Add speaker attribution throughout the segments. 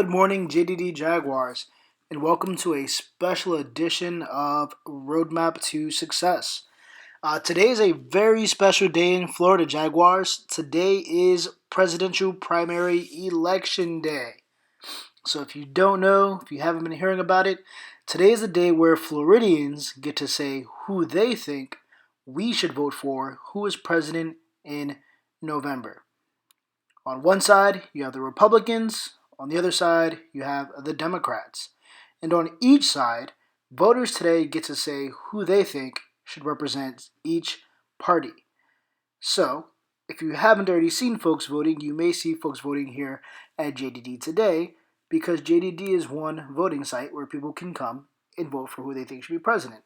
Speaker 1: Good morning, JDD Jaguars, and welcome to a special edition of Roadmap to Success. Today is a very special day in Florida, Jaguars. Today is Presidential Primary Election Day. So if you don't know, if you haven't been hearing about it, today is the day where Floridians get to say who they think we should vote for, who is president in November. On one side, you have the Republicans. On the other side, you have the Democrats. And on each side, voters today get to say who they think should represent each party. So, if you haven't already seen folks voting, you may see folks voting here at JDD today, because JDD is one voting site where people can come and vote for who they think should be president.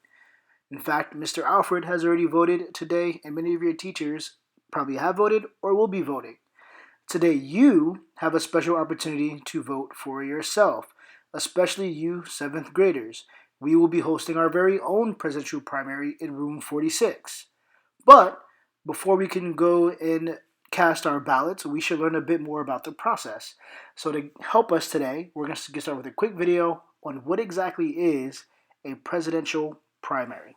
Speaker 1: In fact, Mr. Alfred has already voted today, and many of your teachers probably have voted or will be voting. Today, you have a special opportunity to vote for yourself, especially you 7th graders. We will be hosting our very own presidential primary in room 46. But before we can go and cast our ballots, we should learn a bit more about the process. So to help us today, we're going to get started with a quick video on what exactly is a presidential primary.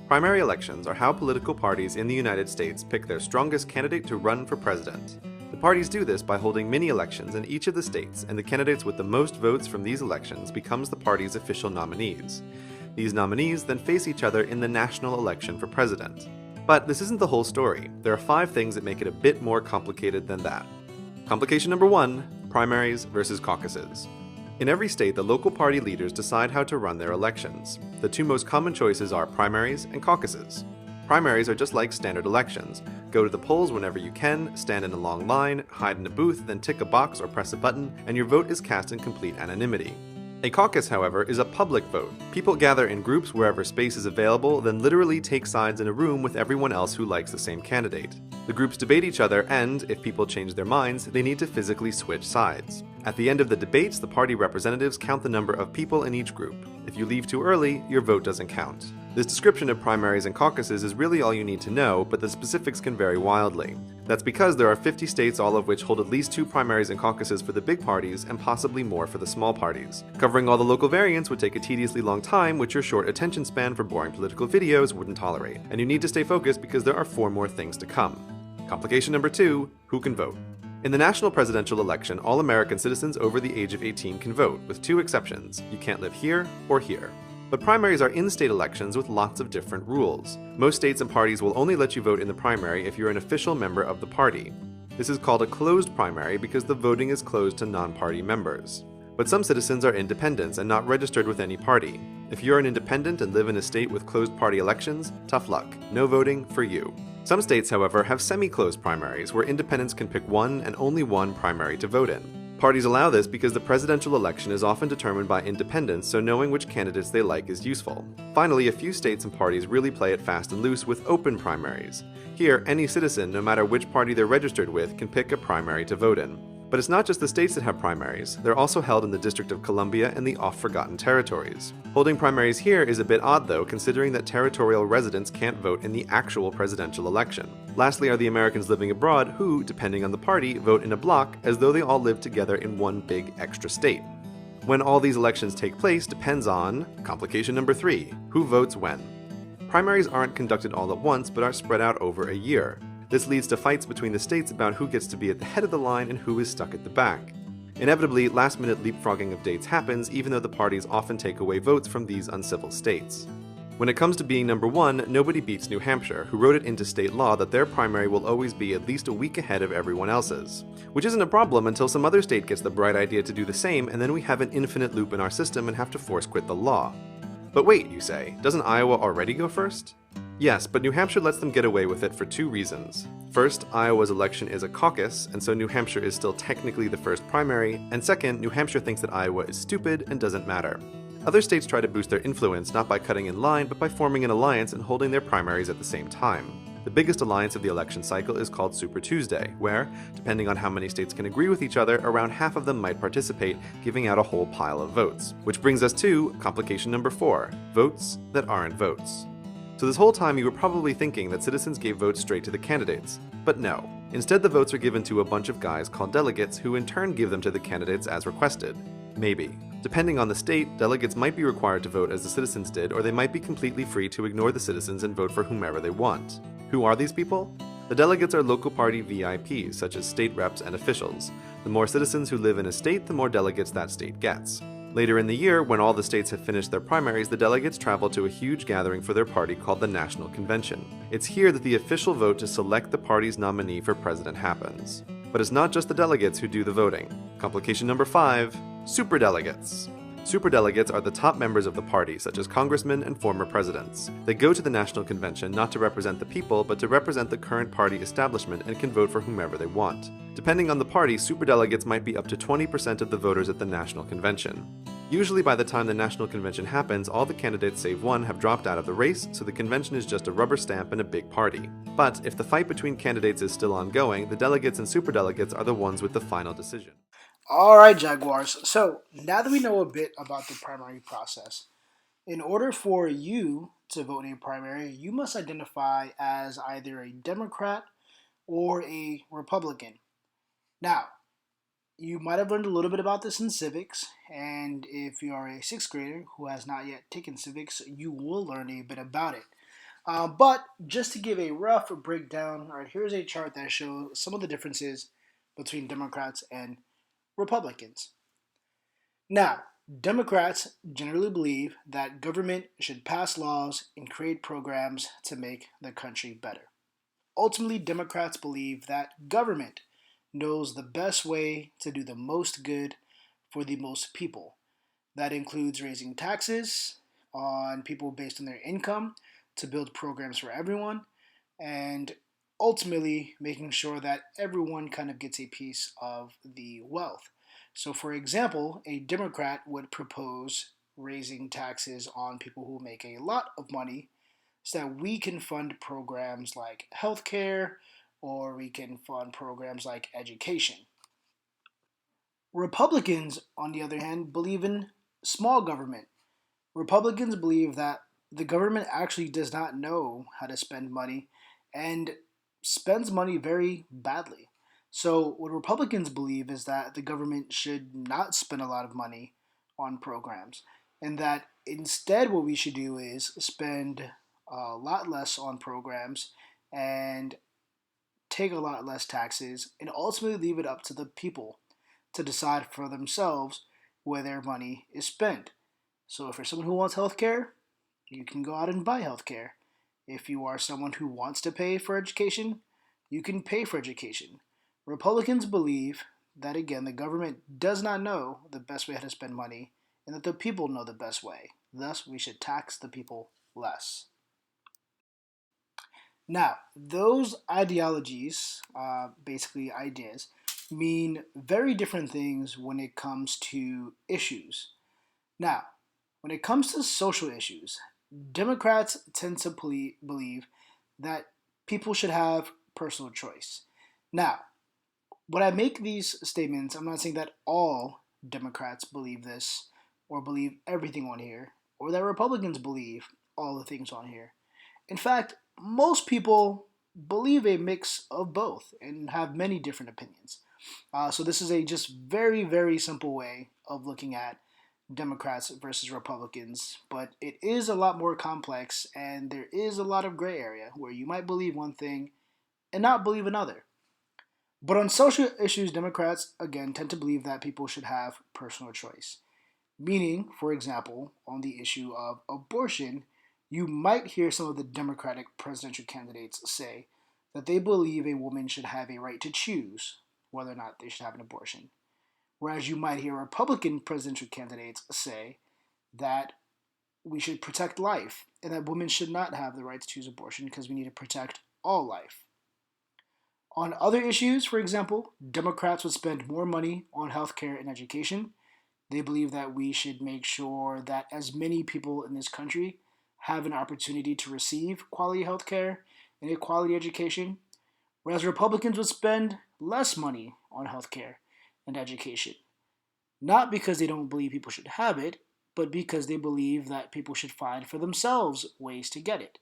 Speaker 2: Primary elections are how political parties in the United States pick their strongest candidate to run for president. The parties do this by holding mini-elections in each of the states, and the candidates with the most votes from these elections becomes the party's official nominees. These nominees then face each other in the national election for president. But this isn't the whole story. There are 5 things that make it a bit more complicated than that. Complication number 1, primaries versus caucuses. In every state, the local party leaders decide how to run their elections. The 2 most common choices are primaries and caucuses. Primaries are just like standard elections. Go to the polls whenever you can, stand in a long line, hide in a booth, then tick a box or press a button, and your vote is cast in complete anonymity. A caucus, however, is a public vote. People gather in groups wherever space is available, then literally take sides in a room with everyone else who likes the same candidate. The groups debate each other, and, if people change their minds, they need to physically switch sides. At the end of the debates, the party representatives count the number of people in each group. If you leave too early, your vote doesn't count. This description of primaries and caucuses is really all you need to know, but the specifics can vary wildly. That's because there are 50 states, all of which hold at least 2 primaries and caucuses for the big parties, and possibly more for the small parties. Covering all the local variants would take a tediously long time, which your short attention span for boring political videos wouldn't tolerate. And you need to stay focused because there are 4 more things to come. Complication number 2, who can vote? In the national presidential election, all American citizens over the age of 18 can vote, with 2 exceptions. You can't live here or here. But primaries are in-state elections with lots of different rules. Most states and parties will only let you vote in the primary if you're an official member of the party. This is called a closed primary because the voting is closed to non-party members. But some citizens are independents and not registered with any party. If you're an independent and live in a state with closed party elections, tough luck. No voting for you. Some states, however, have semi-closed primaries where independents can pick one and only one primary to vote in. Parties allow this because the presidential election is often determined by independents, so knowing which candidates they like is useful. Finally, a few states and parties really play it fast and loose with open primaries. Here, any citizen, no matter which party they're registered with, can pick a primary to vote in. But it's not just the states that have primaries. They're also held in the District of Columbia and the oft-forgotten territories. Holding primaries here is a bit odd though, considering that territorial residents can't vote in the actual presidential election. Lastly are the Americans living abroad who, depending on the party, vote in a block as though they all live together in one big extra state. When all these elections take place depends on complication number 3, who votes when. Primaries aren't conducted all at once but are spread out over a year. This leads to fights between the states about who gets to be at the head of the line and who is stuck at the back. Inevitably, last-minute leapfrogging of dates happens even though the parties often take away votes from these uncivil states. When it comes to being number 1, nobody beats New Hampshire, who wrote it into state law that their primary will always be at least a week ahead of everyone else's. Which isn't a problem until some other state gets the bright idea to do the same, and then we have an infinite loop in our system and have to force quit the law. But wait, you say, doesn't Iowa already go first? Yes, but New Hampshire lets them get away with it for 2 reasons. First, Iowa's election is a caucus, and so New Hampshire is still technically the first primary, and second, New Hampshire thinks that Iowa is stupid and doesn't matter. Other states try to boost their influence not by cutting in line, but by forming an alliance and holding their primaries at the same time. The biggest alliance of the election cycle is called Super Tuesday, where, depending on how many states can agree with each other, around half of them might participate, giving out a whole pile of votes. Which brings us to complication number 4, votes that aren't votes. So this whole time you were probably thinking that citizens gave votes straight to the candidates. But no. Instead, the votes are given to a bunch of guys called delegates who in turn give them to the candidates as requested. Maybe. Depending on the state, delegates might be required to vote as the citizens did, or they might be completely free to ignore the citizens and vote for whomever they want. Who are these people? The delegates are local party VIPs, such as state reps and officials. The more citizens who live in a state, the more delegates that state gets. Later in the year, when all the states have finished their primaries, the delegates travel to a huge gathering for their party called the National Convention. It's here that the official vote to select the party's nominee for president happens. But it's not just the delegates who do the voting. Complication number 5, superdelegates. Superdelegates are the top members of the party, such as congressmen and former presidents. They go to the National Convention not to represent the people, but to represent the current party establishment and can vote for whomever they want. Depending on the party, superdelegates might be up to 20% of the voters at the National Convention. Usually by the time the National Convention happens, all the candidates save one have dropped out of the race, so the convention is just a rubber stamp and a big party. But if the fight between candidates is still ongoing, the delegates and superdelegates are the ones with the final decision.
Speaker 1: All right, Jaguars. So now that we know a bit about the primary process, in order for you to vote in a primary, you must identify as either a Democrat or a Republican. Now, you might have learned a little bit about this in civics, and if you are a sixth grader who has not yet taken civics, you will learn a bit about it. But just to give a rough breakdown, all right, here's a chart that shows some of the differences between Democrats and Republicans. Now, Democrats generally believe that government should pass laws and create programs to make the country better. Ultimately, Democrats believe that government knows the best way to do the most good for the most people. That includes raising taxes on people based on their income to build programs for everyone, and ultimately making sure that everyone kind of gets a piece of the wealth. So, for example, a Democrat would propose raising taxes on people who make a lot of money so that we can fund programs like healthcare or we can fund programs like education. Republicans, on the other hand, believe in small government. Republicans believe that the government actually does not know how to spend money and spends money very badly. So, what Republicans believe is that the government should not spend a lot of money on programs, and that instead, what we should do is spend a lot less on programs and take a lot less taxes, and ultimately leave it up to the people to decide for themselves where their money is spent. So if you're someone who wants healthcare, you can go out and buy healthcare. If you are someone who wants to pay for education, you can pay for education. Republicans believe that, again, the government does not know the best way how to spend money and that the people know the best way. Thus, we should tax the people less. Now, those ideologies, basically ideas, mean very different things when it comes to issues. Now, when it comes to social issues, Democrats tend to believe that people should have personal choice. Now, when I make these statements, I'm not saying that all Democrats believe this or believe everything on here, or that Republicans believe all the things on here. In fact, most people believe a mix of both and have many different opinions. So this is a just very, very simple way of looking at Democrats versus Republicans, but it is a lot more complex and there is a lot of gray area where you might believe one thing and not believe another. But on social issues, Democrats, again, tend to believe that people should have personal choice. Meaning, for example, on the issue of abortion, you might hear some of the Democratic presidential candidates say that they believe a woman should have a right to choose whether or not they should have an abortion. Whereas you might hear Republican presidential candidates say that we should protect life and that women should not have the right to choose abortion because we need to protect all life. On other issues, for example, Democrats would spend more money on healthcare and education. They believe that we should make sure that as many people in this country have an opportunity to receive quality healthcare and a quality education, whereas Republicans would spend less money on healthcare and education. Not because they don't believe people should have it, but because they believe that people should find for themselves ways to get it.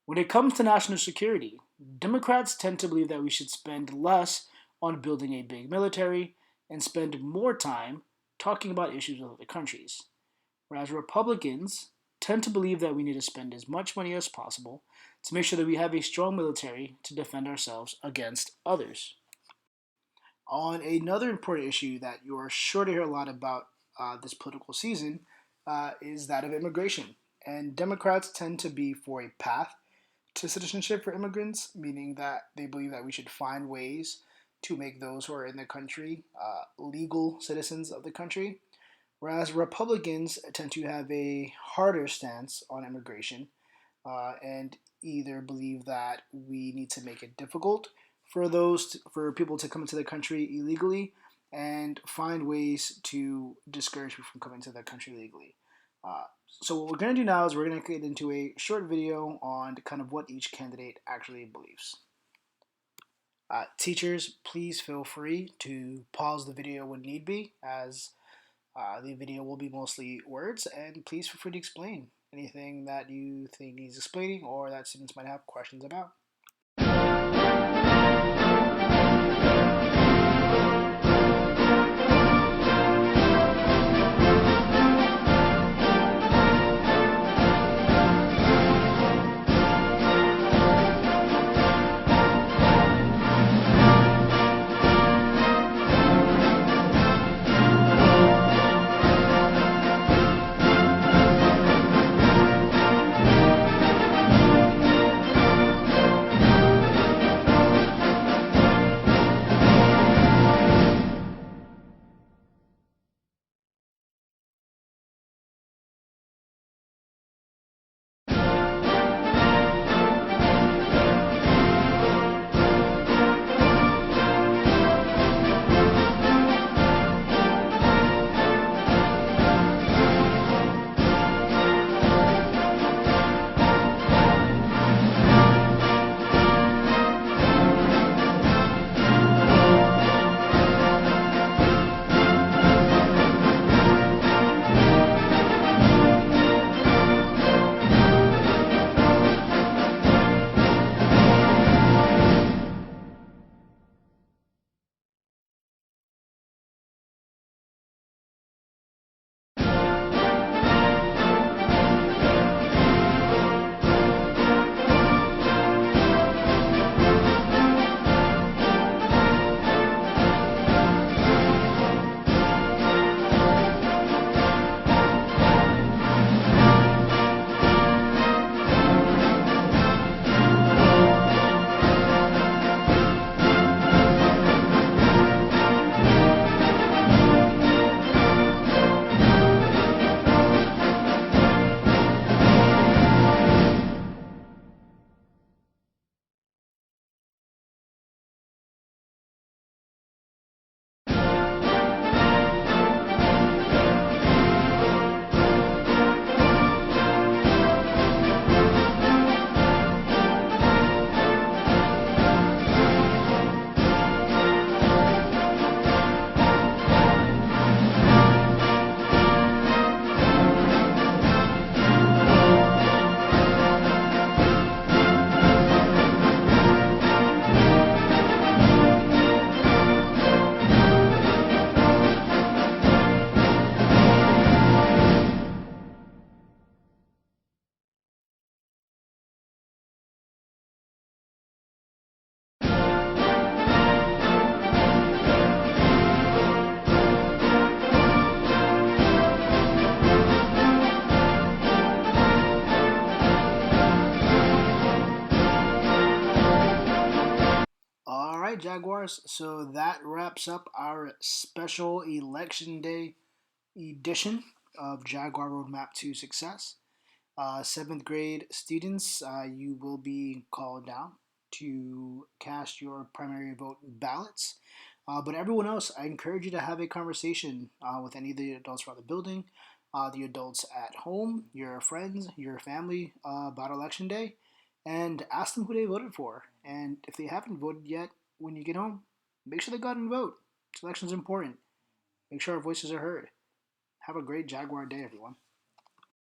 Speaker 1: When it comes to national security, Democrats tend to believe that we should spend less on building a big military and spend more time talking about issues with other countries, whereas Republicans tend to believe that we need to spend as much money as possible to make sure that we have a strong military to defend ourselves against others. On another important issue that you are sure to hear a lot about this political season is that of immigration. And Democrats tend to be for a path to citizenship for immigrants, meaning that they believe that we should find ways to make those who are in the country legal citizens of the country. Whereas Republicans tend to have a harder stance on immigration and either believe that we need to make it difficult for people to come into the country illegally and find ways to discourage people from coming to the country legally. Uh, so what we're going to do now is we're going to get into a short video on kind of what each candidate actually believes. Teachers, please feel free to pause the video when need be, as the video will be mostly words, and please feel free to explain anything that you think needs explaining or that students might have questions about. All right, Jaguars. So that wraps up our special Election Day edition of Jaguar Roadmap to Success. Seventh grade students, you will be called down to cast your primary vote ballots. But everyone else, I encourage you to have a conversation with any of the adults around the building, the adults at home, your friends, your family about Election Day, and ask them who they voted for. And if they haven't voted yet, when you get home, make sure they go out and vote. This election is important. Make sure our voices are heard. Have a great Jaguar Day, everyone.